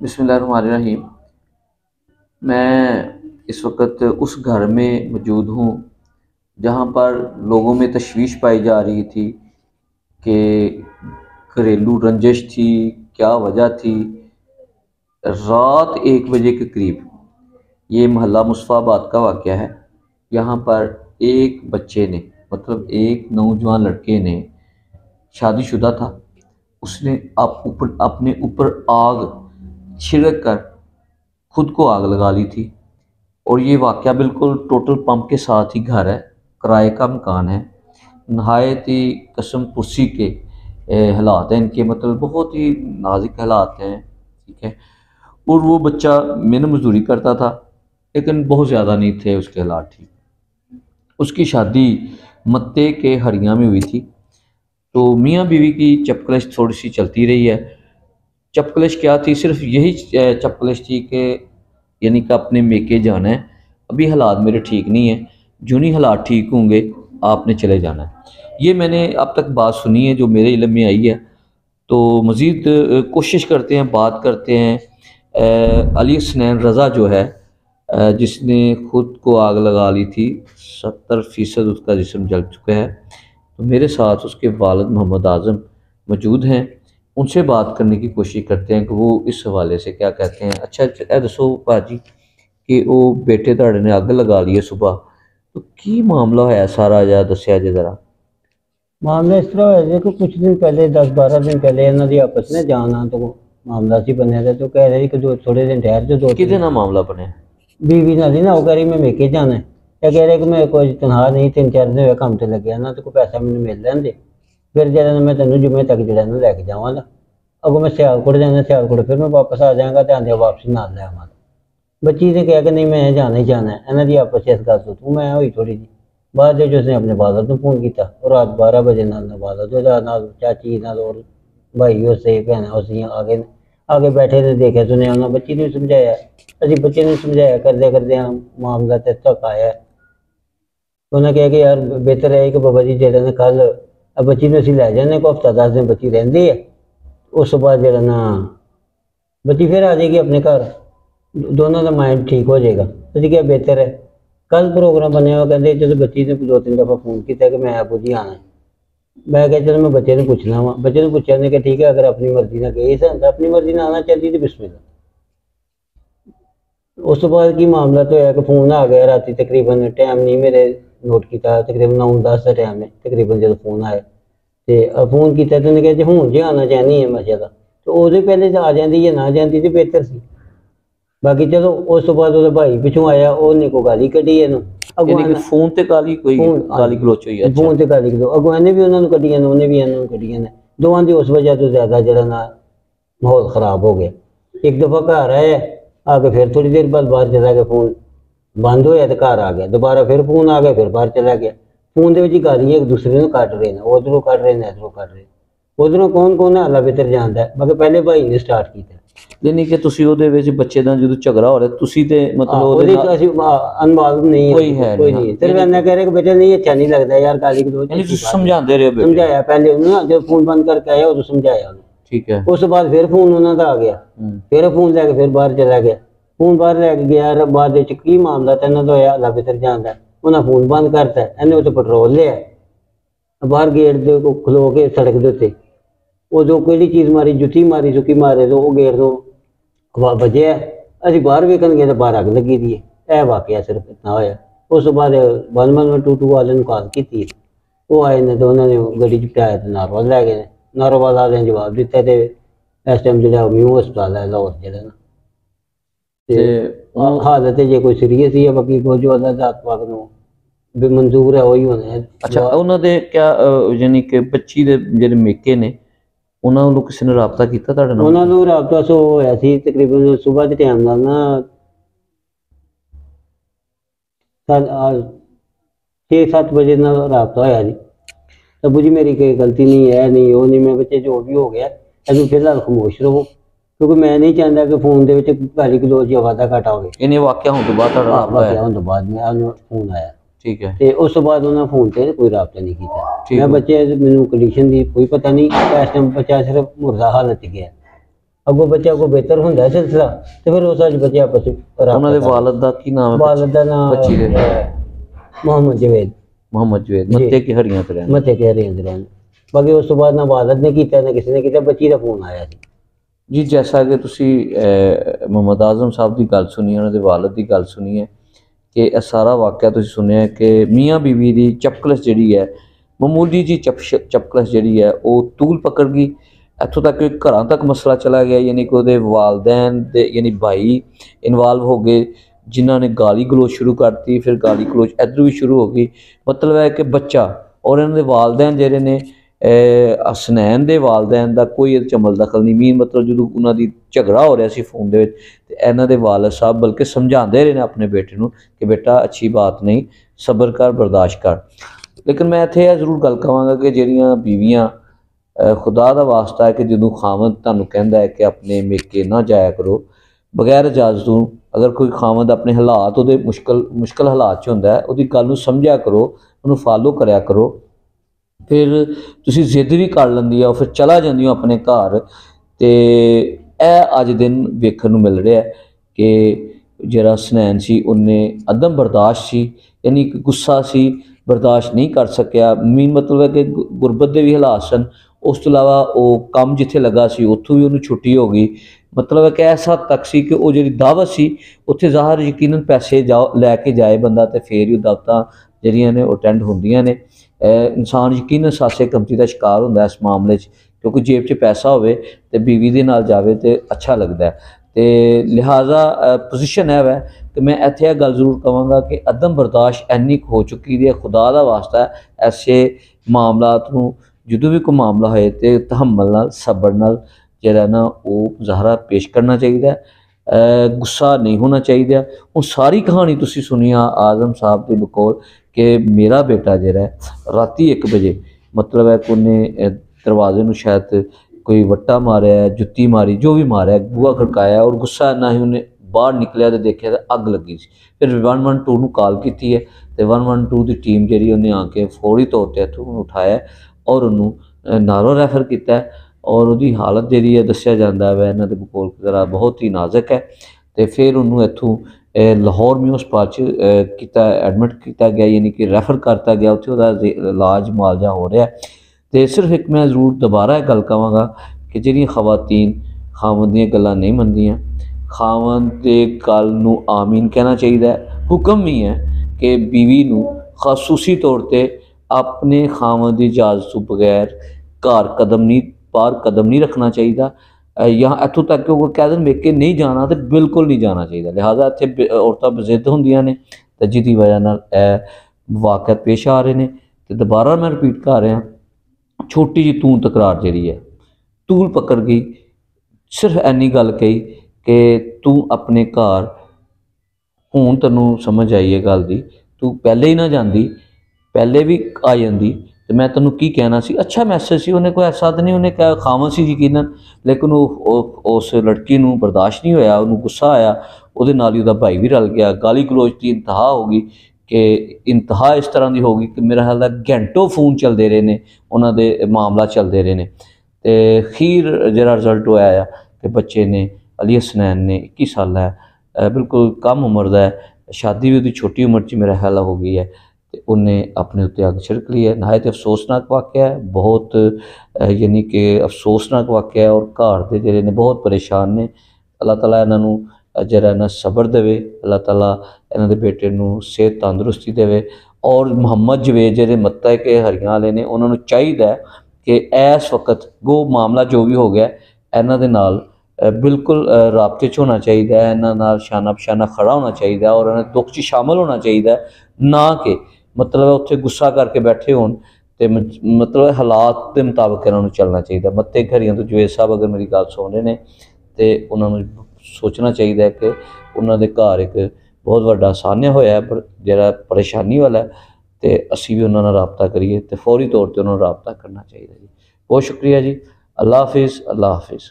बिस्मिल्लाहिर्रहमानिर्रहीम। मैं इस वक्त उस घर में मौजूद हूँ जहाँ पर लोगों में तशवीश पाई जा रही थी कि घरेलू रंजिश थी, क्या वजह थी। रात 1 बजे के करीब ये मोहल्ला मुस्तफ़ाबाद का वाक़या है। यहाँ पर एक बच्चे ने, मतलब एक नौजवान लड़के ने, शादीशुदा था, उसने अपने ऊपर आग छिड़क कर खुद को आग लगा ली थी। और ये वाक़या बिल्कुल टोटल पंप के साथ ही घर है, किराए का मकान है। नहायत ही कसम पुरसी के हालात हैं इनके, मतलब बहुत ही नाजुक हालात हैं। ठीक है। और वो बच्चा मेहनत मजदूरी करता था, लेकिन बहुत ज़्यादा नहीं थे उसके हालात ठीक। उसकी शादी मत्ते के हरियाँ में हुई थी। तो मियाँ बीवी की चपकलिश थोड़ी सी चलती रही है। चपकलिश क्या थी? सिर्फ यही चपकलिश थी कि यानी कि अपने मेके जाना है, अभी हालात मेरे ठीक नहीं है, जो नहीं हालात ठीक होंगे आपने चले जाना है। ये मैंने अब तक बात सुनी है जो मेरे इल्म में आई है। तो मज़ीद कोशिश करते हैं, बात करते हैं। अली हसनैन रज़ा जो है, जिसने ख़ुद को आग लगा ली थी, 70% उसका जिस्म जल चुका है। तो मेरे साथ उसके वालिद मोहम्मद आज़म मौजूद हैं, उनसे बात करने की कोशिश करते हैं कि वो इस हवाले से क्या कहते हैं। अच्छा दसो भाजी कि वो बेटे तुहाडे ने अग लगा ली है सुबह, तो की मामला है सारा, जरा दस्या जे जरा। मामला इस तरह है देखो, कुछ दिन पहले 10-12 दिन पहले इन्हों की आपस में जाना तो मामला सी बनया था। तो कह रहे कि जो थोड़े दिन ठहर जो दो किदे ना मामला बने? बीवी ना दी ना, वो कह रही मैं मेके जाना है। या कह रहे कि मैं कोई तनखा नहीं, 3-4 दिन हुए काम से लगे ना, तो कोई पैसा मैंने मिल लैन दे, फिर जरा मैं तेन जुम्मे तक जरा लैके जावगा। अगों मैं सियालकोट जाना, सियालकोट फिर मैं वापस आ जाऊँगा, तो आंदे वापसी नाल लै आवांगा। बच्ची ने कहा कि नहीं मैं जाना ही जाना है। इन्हों की आपस इस गल तो तू मैं हुई थोड़ी जी। बाद उसने अपने बादल को फोन किया और रात 12 बजे बादल चाची नाल और भाई उससे भैन उससे आगे आगे बैठे ने देखे सुने, उन्होंने बच्ची ने समझाया, अभी बच्चे ने समझाया करदे करदे मामला तक आया। उन्हें कहा कि यार बेहतर है कि बाबा जी जो ने कल बच्ची ने असी लै जाने को, हफ्ता 10 दिन बच्ची रही है, उस बाद जो ना बच्ची फिर आ जाएगी अपने घर, दोनों का माइंड ठीक हो जाएगा। तो क्या बेहतर है। कल प्रोग्राम बनया हुआ, कहते चलो बच्ची ने 2-3 दफ़ा फोन किया कि मैं अबू जी आना है। मैं क्या चलो मैं बच्चे ने पूछना वा, बच्चे ने पूछा ने कि ठीक है अगर अपनी मर्जी ना गई सन तो अपनी मर्जी ना आना चाहिए, तो बिस्मिल्लाह। उस बाद की मामला तो है कि फोन आ गया रात तकरीबन, टाइम नहीं मेरे नोट किया, तकरीबन 9-10 का टाइम है तकरीबन जो फोन आया। तो फोन किया तो उन्हें कहा जी हूँ जी आना चाहनी है मजे का, तो वो पहले आ जाती या ना जाती तो बेहतर सी। बाकी चलो उस तो बाद भाई पिछू आया, उन्हें को गाली कढ़ी है फोन ते गाली कोई गाली गलोच हुई है? फोन से गाली दो अगो इन्हें भी उन्होंने कढ़िया ने, उन्हें भी इन्होंने कढ़िया ने, दोवां की उस वजह तो ज्यादा जरा ना माहौल खराब हो गया। एक दफा घर आया, आके फिर थोड़ी देर बाद बाहर चला गया, फोन बंद होया तो घर आ गया, दोबारा फिर फोन आ गया, फिर बाहर चला गया। फोन के गालियां एक दूसरे को कट रहे हैं, उधरों कट रहे हैं, इधरों कट रहे, उधरों कौन कौन है अल्लाह बेहतर जानता है। मगर पहले भाई ने स्टार्ट किया। यानी कि ਤੁਸੀਂ ਉਹਦੇ ਵਿੱਚ ਬੱਚੇ ਦਾ ਜਦੋਂ ਝਗੜਾ ਹੋ ਰਿਹਾ ਤੁਸੀਂ ਤੇ मतलब ਉਹਦੇ ਚ ਅਸੀਂ ਅਨਮਾਲੂਮ ਨਹੀਂ कोई है ਕੋਈ ਨਹੀਂ। ਸਿਰਫ ਇੰਨਾ ਕਹਿ ਰਹੇ ਕਿ ਬੇਟਾ नहीं अच्छा नहीं लगता यार, गाली गलौज यानी ਤੁਸੀਂ ਸਮਝਾਉਂਦੇ ਰਹੇ ਬੇਟੇ? समझाया पहले उन्होंने, जब फोन बंद करके आया उਦੋਂ समझाया उन्होंने। ठीक है। उस बाद फिर फोन उन्होंने आ गया, फिर फोन लैके फिर बाहर चला गया। फोन बाहर लैके गया, बाद की मामला तो इन्हों होया अल्लाह बेहतर जानता। उन्हें फोन बंद करता, इन्हें उत्ते पेट्रोल लिया बाहर गेट के खलो के सड़क के उत्ते, उदों कोई चीज़ मारी, जुत्ती मारी, चुकी मारे, तो वो गेट तो वजह अभी बाहर वेखन गए तो बाहर अग लगी दी है। यह वाकया सिर्फ इतना होया। उस बाद 112 वाले ने कॉल की, वो आए ने तो उन्होंने गड्डी च बिठाया तो नारोवाल लै गए। नारोवाल वाले ने जवाब दिता, तो इस टाइम जो न्यू हस्पताल है लाहौर जो ना हालत जो कोई सीरीयस ही है, बाकी को जो अल्लाह ज़ात पाक नूं भी मंजूर है वही होने है। अच्छा उन्होंने क्या यानी कि बच्ची दे ਜਿਹੜੇ ਮੇਕੇ ਨੇ ਉਹਨਾਂ ਨੂੰ ਕਿਸੇ ਨੇ ਰਾਬਤਾ ਕੀਤਾ ਤੁਹਾਡੇ ਨਾਲ? ਉਹਨਾਂ ਨੂੰ ਰਾਬਤਾ ਸੋ ਹੋਇਆ ਸੀ ਤਕਰੀਬਨ ਸਵੇਰ ਦੇ ਟਾਈਮ ਨਾਲ ਨਾ 6-7 बजे ना राबता होया जी। अबू जी मेरी कोई गलती नहीं है, नहीं वो नहीं, मैं बच्चे जो भी हो गया अभी फिलहाल खामोश रहो, क्योंकि मैं नहीं चाहता कि फोन के गाली गलौज या वादा घाटा हो। इन्हें वाकया होने तो बाद वाकया होने तो बाद में फोन आया। ठीक है। तो उस बाद उन्होंने फोन से कोई राबता नहीं किया। मैं बच्चे मैनू कंडीशन की कोई पता नहीं, इस टाइम बच्चा सिर्फ मुर्दा हालत गया। ਅੱਗੋਂ ਬੱਚਾ ਕੋਈ ਬਿਹਤਰ ਹੁੰਦਾ ਸਿਲਸਿਲਾ ਤੇ ਫਿਰ ਉਸ ਅੱਜ ਬੱਚੇ ਆਪਸ ਵਿੱਚ ਉਹਨਾਂ ਦੇ ਵਾਲਦ ਦਾ ਕੀ ਨਾਮ ਹੈ? ਵਾਲਦ ਦਾ ਨਾਮ ਬੱਚੀ ਦੇ ਮੁਹੰਮਦ ਜਵੇਦ। मोहम्मद जवेद जी। मत्ते की हरियां ते रहने। मत्थे के रेंज रहने बाकी उस तो बाद ना वालद ने किया ना किसी ने किया, बच्ची का फोन आया ਸੀ। जी जैसा कि तुसी मोहम्मद आजम साहब की गल सुनी, उन्होंने वालद की गल सुनी है कि यह सारा वाक़या तुसी सुनिया कि मियाँ बीवी की चपकलस जिहड़ी है, मामूली जी चपकलस जिहड़ी है वो तूल पकड़ गई। इत्थों तक कि घरां तक मसला चला गया, यानी कि उहदे वालदैन दे यानी भाई इनवाल्व हो गए, जिन्होंने गाली गलोच शुरू करती, फिर गाली गलोच इधर भी शुरू हो गई। मतलब है कि बच्चा और इन्होंने वालदैन जिहड़े ने हसनैन दे वालदैन दा कोई इहदे च दखल नहीं। मीन मतलब जो उन्होंने झगड़ा हो रहा सी फोन दे विच ते इन्हां दे वालद साहब बल्कि समझाते रहे ने अपने बेटे नूं कि बेटा अच्छी बात नहीं, सबर कर, बर्दाश्त कर। लेकिन मैं इत्थे यह जरूर गल कहांगा कि जिहड़ियां बीवियां खुदा दा वास्ता है कि जदों खावंद तुहानूं कहंदा है कि अपने मेके ना जाया करो बगैर इजाजत तों, अगर कोई खावंद अपने हालात उहदे मुश्किल हालात च हुंदा है, उहदी गल नूं समझिया करो, उहनूं फॉलो करया करो। फिर तुसी जिद भी कर लैंदी हो, फिर चला जांदी हो अपने घर। तो यह अज दिन वेखण नूं मिल रहा है कि जिहड़ा हसनैन सी उन्हें अदम बर्दाश्त सी, यानी कि गुस्सा सी, बर्दाश्त नहीं कर सकिया। मीन मतलब है कि गुरबत के भी हालात सन, उस तो इलावा वो काम जिथे लगा सी उत्थों भी उन्होंने छुट्टी हो गई। मतलब है कि इस हद तक सी कि वो जी दावत सी उत्थे ज़ाहिर यकीनन पैसे जाओ लैके जाए बंदा तो फिर ही दावतां जिहड़ियां ने अटेंड होंदियां ने। इंसान यकीनन सासे कमती का शिकार होंदा इस मामले च, क्योंकि जेब च पैसा होवे ते बीवी दे नाल जावे ते अच्छा लगता है। तो लिहाजा पोजिशन है वै कि मैं इत्थे यह गल जरूर कहांगा कि अदम बर्दाश्त इन्नी हो चुकी है, खुदा दा वास्ता है ऐसे मामलात नूं जदों भी कोई मामला होए तो तहम्मुल नाल सबर नाल जिहड़ा ना वो मुजाहरा पेश करना चाहिए, गुस्सा नहीं होना चाहिए। हुण सारी कहानी तुसी सुनी आजम साहब के बकौल कि मेरा बेटा जिहड़ा है राती 1 बजे मतलब है कि उन्हें दरवाजे नूं शायद कोई वट्टा मारिया, जुत्ती मारी, जो भी मारिया, बूहा खड़काया और गुस्सा इन्ना ही उन्हें बाहर निकलिया तो देखिया तो अग लगी सी। फिर 112 नूं कॉल की है तो 112 की टीम जिहड़ी उन्हें आके फौरी तौर पर इत्थों उठाया और उन्होंने नारों रैफर किया। और उसकी हालत जी है दसिया जाता है इन्हों के बकोल जरा बहुत ही नाजुक है। तो फिर उन्होंने इत्थों लाहौर म्यू हस्पताल किया एडमिट किया गया, यानी कि रैफर करता गया, उत्थे उहदा इलाज मुआलजा हो रहा है। तो सिर्फ एक मैं जरूर दोबारा एक गल कहांगा कि जिहड़ियां खवातीन खावंद दीयां गल्लां नहीं मनदियां, खावंद दे गल नूं आमीन कहना चाहिए। हुक्म भी है कि बीवी नूं खासूसी तौर पर अपने खावंद की इजाजत तो बगैर घर कदम नहीं बाहर कदम नहीं रखना चाहिए। या इत्थों तक कि कोई कह देन मेके नहीं जाना तो बिल्कुल नहीं जाना चाहिए। लिहाजा इत्थे औरतां बजिद्द होंदियां ने ते जिहदी वजह नाल वाक़यात पेश आ रहे हैं। तो दोबारा मैं रिपीट कर रहा, छोटी जी तूं तकरार जिहड़ी है तूल पकड़ गई, सिर्फ इन्नी गल कही कि तू अपने घर हुण तैनूं समझ आई है गल दी, तू पहले ही ना जांदी, पहले भी आ जांदी तो मैं तेनों की कहना सी। अच्छा मैसेज सी, उन्हें कोई ऐसा तो नहीं, उन्हें क्या खावन सी यकीनन, लेकिन उस लड़की नूं बर्दाश्त नहीं होया, उन्होंने गुस्सा आया, उहदे नाल ही उहदा भाई भी रल गया। गाली गलोच की इंतहा हो गई कि इंतहा इस तरह की हो गई कि मेरा ख्याल है घंटों फोन चलते रहे ने, उन्होंने मामला चलते रहे ने। तो खीर जिहड़ा रिजल्ट होया कि बच्चे ने अली हसनैन ने 21 साल है, बिल्कुल कम उम्र का है, शादी भी उसकी छोटी उम्र च मेरा ख्याल हो गई है। तो उन्हें अपने उत्ते अग छिड़क ली है। नहायत अफसोसनाक वाक़या है, बहुत यानी कि अफसोसनाक वाक़या है। और घर के जिहड़े ने बहुत परेशान ने, अल्लाह ताला इन्हों जिहड़ा ना सबर देवे, अल्लाह ताला इन्हों के बेटे नूं सेहत तंदुरुस्ती देवे। और मुहम्मद जवेद जिहड़े मत्ता के हरियां वाले ने, उन्होंने चाहिए कि इस वक्त वो मामला जो भी हो गया इन्हों के नाल बिल्कुल राबते च होना चाहिए, इन्हों नाल शाना बशाना खड़ा होना चाहिए और इन्हें दुख च शामिल होना चाहिए, ना कि मतलब उत्थे गुस्सा करके बैठे होन। तो मतलब हालात के मुताबिक इन्होंने चलना चाहिए। मत्ते घरियां तो जवेद साहब अगर मेरी गल सुन रहे हैं तो उन्होंने सोचना चाहिए कि उन्होंने घर एक बहुत वड्डा सान्या होया है पर जिहड़ा परेशानी वाला है, तो असी भी उन्होंने राबता करिए तो फौरी तौर पर उन्होंने राबता करना चाहिए जी। बहुत शुक्रिया जी। अल्लाह हाफिज़, अल्लाह हाफिज़।